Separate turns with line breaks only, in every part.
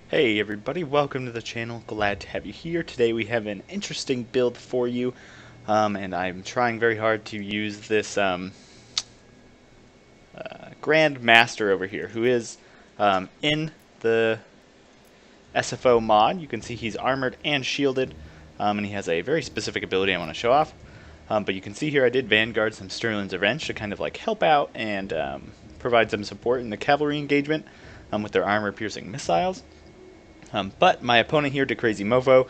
Hey everybody, welcome to the channel. Glad to have you here. Today we have an interesting build for you, and I'm trying very hard to use this Grand Master over here, who is in the SFO mod. You can see he's armored and shielded, and he has a very specific ability I want to show off. But you can see here I did Vanguard some Sterling's Revenge to kind of like help out and provide some support in the cavalry engagement with their armor-piercing missiles. But my opponent here, Crazy Mofo,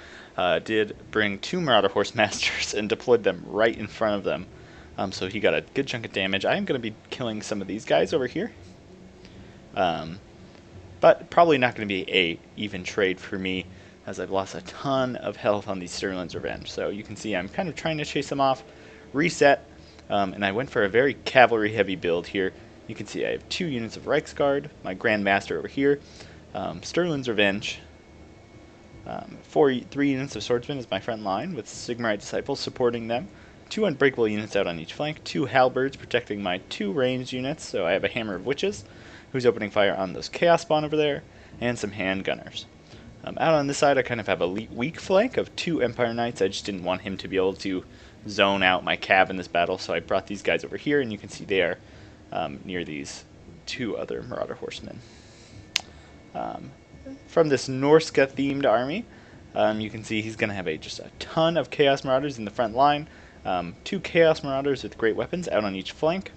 did bring two Marauder Horse Masters and deployed them right in front of them. So he got a good chunk of damage. I am going to be killing some of these guys over here. But probably not going to be a even trade for me, as I've lost a ton of health on these Sterling's Revenge. So you can see I'm kind of trying to chase them off, reset, and I went for a very cavalry-heavy build here. You can see I have 2 units of Reiksguard, my Grand Master over here, Sterling's Revenge, 3 units of Swordsmen as my front line, with Sigmarite Disciples supporting them. 2 Unbreakable units out on each flank. 2 Halberds protecting my 2 ranged units. So I have a Hammer of Witches, who's opening fire on those Chaos Spawn over there, and some Handgunners. Out on this side, I kind of have a weak flank of 2 Empire Knights. I just didn't want him to be able to zone out my cav in this battle, so I brought these guys over here, and you can see they are near these 2 other Marauder Horsemen. From this Norsca themed army, you can see he's going to have just a ton of Chaos Marauders in the front line, 2 Chaos Marauders with great weapons out on each flank,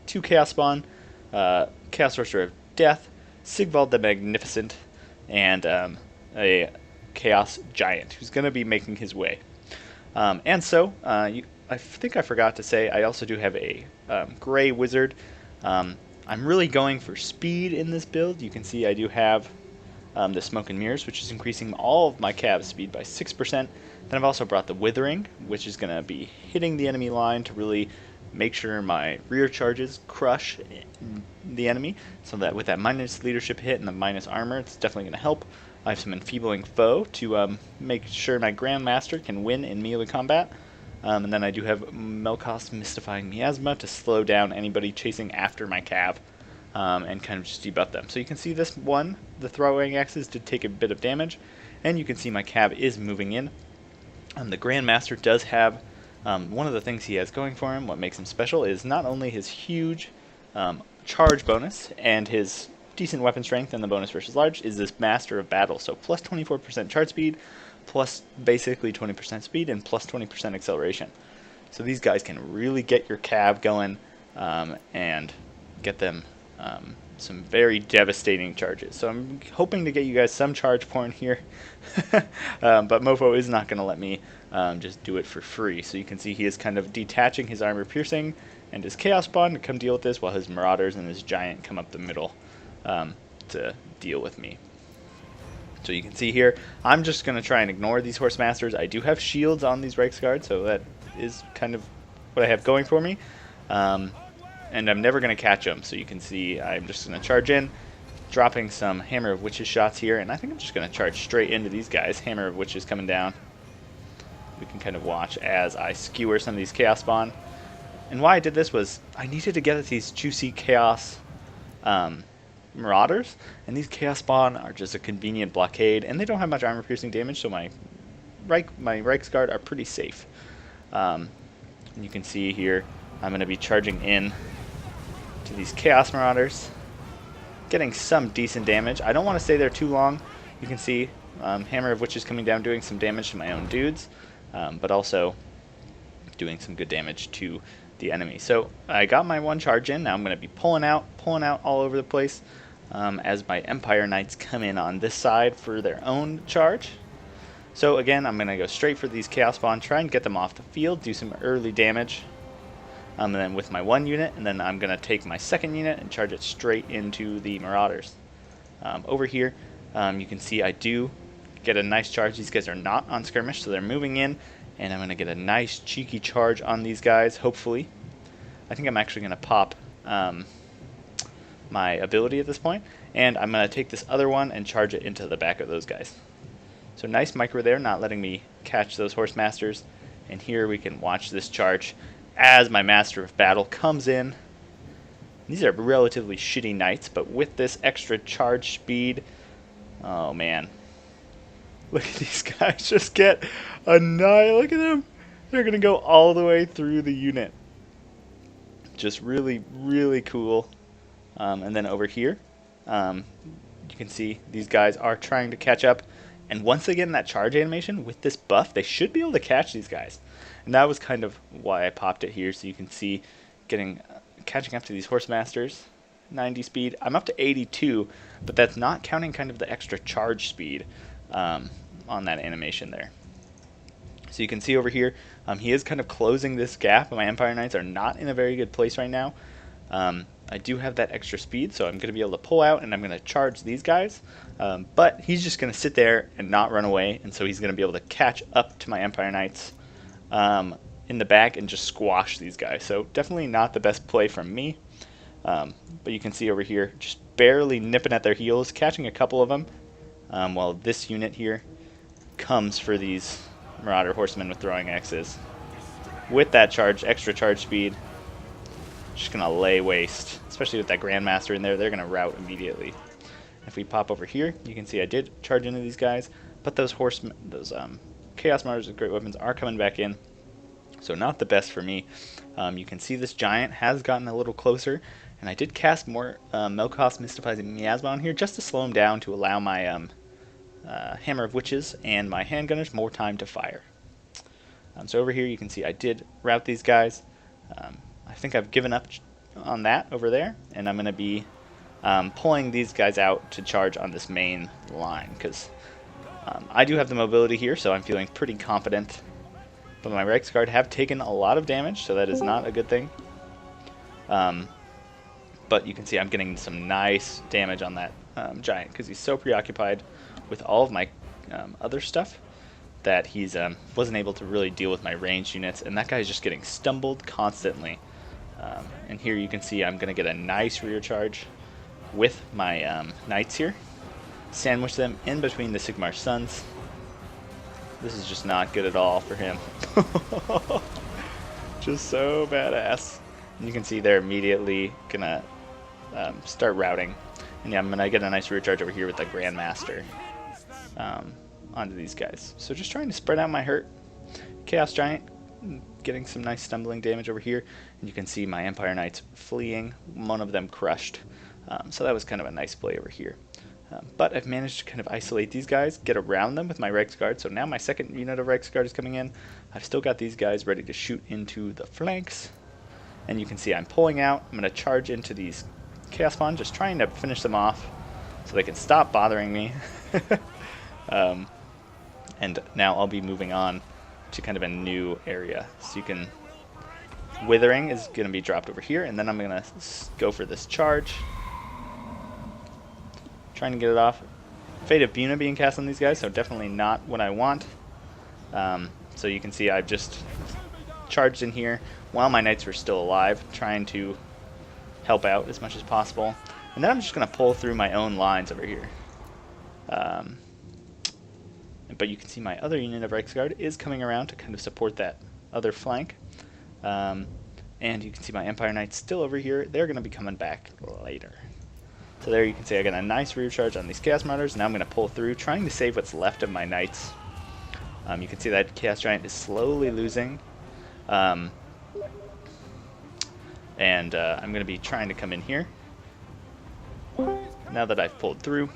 2 Chaos Spawn, Chaos Sorcerer of Death, Sigvald the Magnificent, and a Chaos Giant who's going to be making his way. I think I forgot to say I also do have a Gray Wizard. I'm really going for speed in this build. You can see I do have the Smoke and Mirrors, which is increasing all of my cav speed by 6%. Then I've also brought the Withering, which is going to be hitting the enemy line to really make sure my rear charges crush the enemy, so that with that minus leadership hit and the minus armor, it's definitely going to help. I have some Enfeebling Foe to make sure my Grand Master can win in melee combat. And then I do have Melkoth's Mystifying Miasma to slow down anybody chasing after my cav and kind of just debuff them. So you can see this one, the throwing axes did take a bit of damage, and you can see my cav is moving in. The Grand Master does have one of the things he has going for him, what makes him special, is not only his huge charge bonus and his decent weapon strength and the bonus versus large, is this Master of Battle. So plus 24% charge speed, plus basically 20% speed, and plus 20% acceleration. So these guys can really get your cav going and get them some very devastating charges. So I'm hoping to get you guys some charge porn here, but Mofo is not going to let me just do it for free. So you can see he is kind of detaching his armor piercing and his Chaos Spawn to come deal with this, while his Marauders and his Giant come up the middle to deal with me. So you can see here, I'm just going to try and ignore these Horse Masters. I do have shields on these Reiksguard, so that is kind of what I have going for me. And I'm never going to catch them, so you can see I'm just going to charge in, dropping some Hammer of Witches shots here, and I think I'm just going to charge straight into these guys. Hammer of Witches coming down. We can kind of watch as I skewer some of these Chaos Spawn. And why I did this was I needed to get at these juicy Chaos Marauders, and these Chaos Spawn are just a convenient blockade, and they don't have much armor piercing damage, so my Reiksguard are pretty safe. And you can see here I'm going to be charging in to these Chaos Marauders, getting some decent damage. I don't want to stay there too long. You can see Hammer of Witches coming down, doing some damage to my own dudes, but also doing some good damage to the enemy. So I got my one charge in. Now I'm going to be pulling out all over the place as my Empire Knights come in on this side for their own charge. So again, I'm going to go straight for these Chaos Spawn, try and get them off the field, do some early damage. And then with my 1 unit, and then I'm going to take my 2nd unit and charge it straight into the Marauders. Over here, you can see I do get a nice charge. These guys are not on skirmish, so they're moving in, and I'm going to get a nice cheeky charge on these guys, hopefully. I think I'm actually going to pop my ability at this point, and I'm going to take this other one and charge it into the back of those guys. So nice micro there, not letting me catch those Horse Masters, and here we can watch this charge as my Master of Battle comes in. These are relatively shitty knights, but with this extra charge speed, Oh man. Look at these guys just get annihilated. Look at them. They're going to go all the way through the unit. Just really, really cool. And then over here, you can see these guys are trying to catch up. And once they get in that charge animation with this buff, they should be able to catch these guys. And that was kind of why I popped it here, so you can see catching up to these horse masters. 90 speed. I'm up to 82, but that's not counting kind of the extra charge speed on that animation there. So you can see over here, he is kind of closing this gap. My Empire Knights are not in a very good place right now. I do have that extra speed, so I'm going to be able to pull out and I'm going to charge these guys. But he's just going to sit there and not run away, and so he's going to be able to catch up to my Empire Knights in the back and just squash these guys. So definitely not the best play from me. But you can see over here, just barely nipping at their heels, catching a couple of them, while this unit here comes for these Marauder Horsemen with throwing axes. With that extra charge speed, just going to lay waste, especially with that Grandmaster in there. They're going to rout immediately. If we pop over here, you can see I did charge into these guys, but those Chaos Marauders with great weapons are coming back in, so not the best for me. You can see this giant has gotten a little closer, and I did cast more Melkoth's Mystifying Miasma on here just to slow him down to allow my Hammer of Witches and my handgunners more time to fire. So over here you can see I did rout these guys. I think I've given up on that over there, and I'm going to be pulling these guys out to charge on this main line, because I do have the mobility here, so I'm feeling pretty confident. But my Reiksguard have taken a lot of damage, so that is not a good thing. But you can see I'm getting some nice damage on that giant, because he's so preoccupied with all of my other stuff that he's wasn't able to really deal with my ranged units, and that guy's just getting stumbled constantly. And here you can see I'm going to get a nice rear charge with my knights here. Sandwich them in between the Sigmar Suns. This is just not good at all for him. Just so badass. And you can see they're immediately going to start routing. And yeah, I'm going to get a nice rear charge over here with the Grandmaster onto these guys. So just trying to spread out my hurt. Chaos Giant getting some nice stumbling damage over here. And you can see my Empire Knights fleeing, one of them crushed. So that was kind of a nice play over here. But I've managed to kind of isolate these guys, get around them with my Reiksguard. So now my second unit of Reiksguard is coming in. I've still got these guys ready to shoot into the flanks. And you can see I'm pulling out. I'm going to charge into these Chaos Spawn, just trying to finish them off so they can stop bothering me. And now I'll be moving on to kind of a new area. So you can... Withering is going to be dropped over here, and then I'm going to go for this charge. Trying to get it off. Fate of Buna being cast on these guys, so definitely not what I want. So you can see I've just charged in here while my knights were still alive, trying to help out as much as possible. And then I'm just going to pull through my own lines over here. But you can see my other unit of Reiksguard is coming around to kind of support that other flank. And you can see my Empire Knights still over here. They're going to be coming back later. So there you can see I got a nice rear charge on these Chaos Marauders. Now I'm going to pull through, trying to save what's left of my Knights. You can see that Chaos Giant is slowly losing. And I'm going to be trying to come in here. Now that I've pulled through,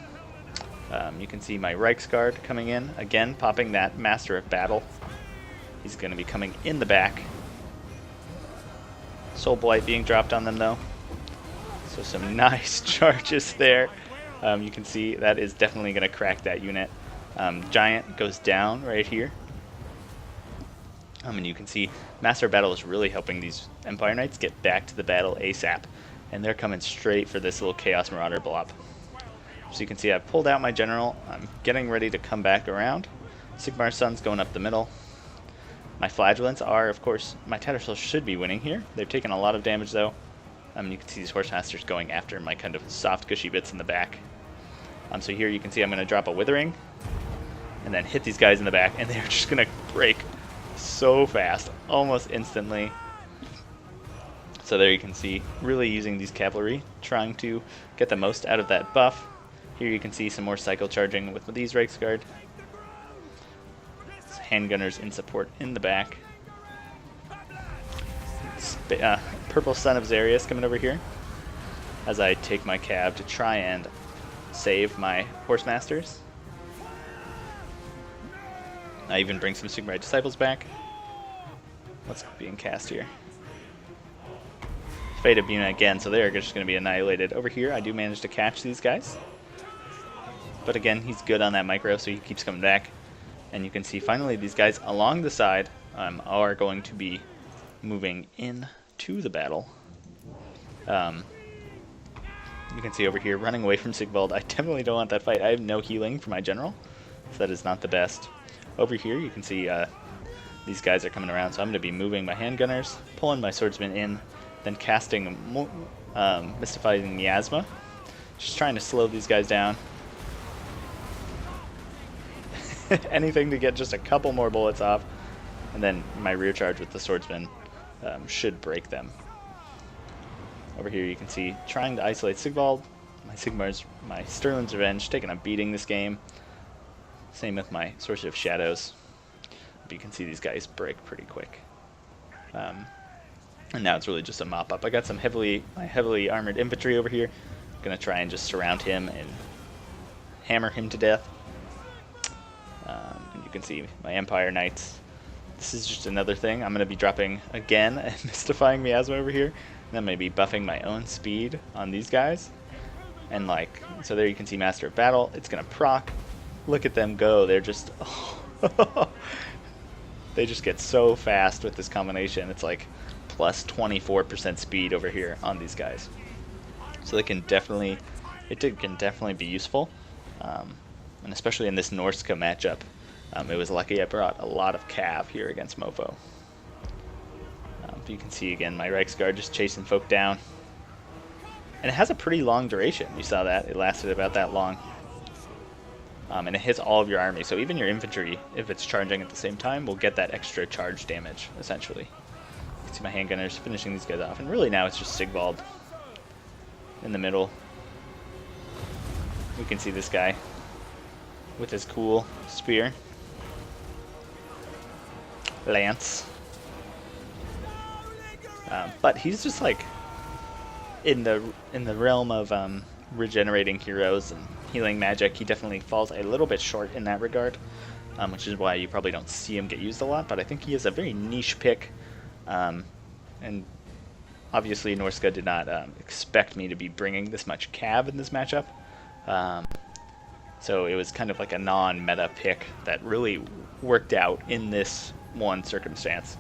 you can see my Reiksguard coming in. Again, popping that Master of Battle. He's going to be coming in the back. Soul Blight being dropped on them, though. So some nice charges there. You can see that is definitely going to crack that unit. Giant goes down right here. And you can see Master of Battle is really helping these Empire Knights get back to the battle ASAP. And they're coming straight for this little Chaos Marauder blob. So you can see I've pulled out my general. I'm getting ready to come back around. Sigmar Sun's going up the middle. My Flagellants are, of course, my Tattersalls should be winning here. They've taken a lot of damage, though. You can see these Horsemasters going after my kind of soft, cushy bits in the back. So here you can see I'm going to drop a Withering and then hit these guys in the back, and they're just going to break so fast, almost instantly. So there you can see, really using these cavalry, trying to get the most out of that buff. Here you can see some more cycle charging with these Reiksguard. Handgunners in support in the back. Purple Son of Xarius coming over here as I take my cab to try and save my Horsemasters. I even bring some Sigmarite Disciples back. What's being cast here? Fate of Bina again, so they're just going to be annihilated. Over here, I do manage to catch these guys. But again, he's good on that micro, so he keeps coming back. And you can see finally these guys along the side are going to be moving in to the battle. You can see over here running away from Sigvald. I definitely don't want that fight. I have no healing for my general, so that is not the best. Over here you can see these guys are coming around, so I'm going to be moving my handgunners, pulling my swordsman in, then casting Mystifying Miasma. Just trying to slow these guys down. Anything to get just a couple more bullets off, and then my rear charge with the swordsman should break them. Over here you can see trying to isolate Sigvald. My Sterling's Revenge taking a beating this game. Same with my Sorcery of Shadows. But you can see these guys break pretty quick. And now it's really just a mop up. I got my heavily armored infantry over here. I'm gonna try and just surround him and hammer him to death. And you can see my Empire Knights. This is just another thing. I'm gonna be dropping again a Mystifying Miasma over here. And I'm gonna be buffing my own speed on these guys. And so there you can see Master of Battle. It's gonna proc. Look at them go. They're just they just get so fast with this combination. It's like plus 24% speed over here on these guys. So it can definitely be useful. And especially in this Norsca matchup. It was lucky I brought a lot of cav here against Mofo. You can see again my Reiksguard just chasing folk down. And it has a pretty long duration. You saw that. It lasted about that long. And it hits all of your army. So even your infantry, if it's charging at the same time, will get that extra charge damage, essentially. You can see my handgunners finishing these guys off. And really now it's just Sigvald in the middle. We can see this guy with his cool spear. Lance. But he's just like in the realm of regenerating heroes and healing magic. He definitely falls a little bit short in that regard, which is why you probably don't see him get used a lot. But I think he is a very niche pick, and obviously Norsca did not expect me to be bringing this much cav in this matchup. So it was kind of like a non-meta pick that really worked out in this one circumstance.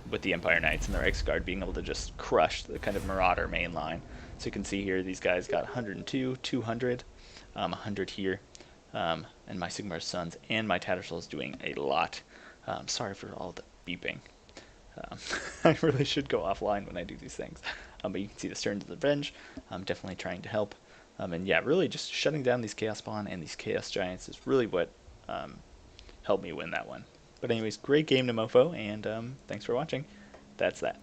With the Empire Knights and the Reiksguard being able to just crush the kind of Marauder main line. So you can see here these guys got 102, 200, 100 here, and my Sigmar's Sons and my Tattersalls doing a lot. Sorry for all the beeping. I really should go offline when I do these things. But you can see the Sterns of the Revenge. I'm definitely trying to help. And yeah, really just shutting down these Chaos Spawn and these Chaos Giants is really what helped me win that one. But anyways, great game to Mofo, and thanks for watching. That's that.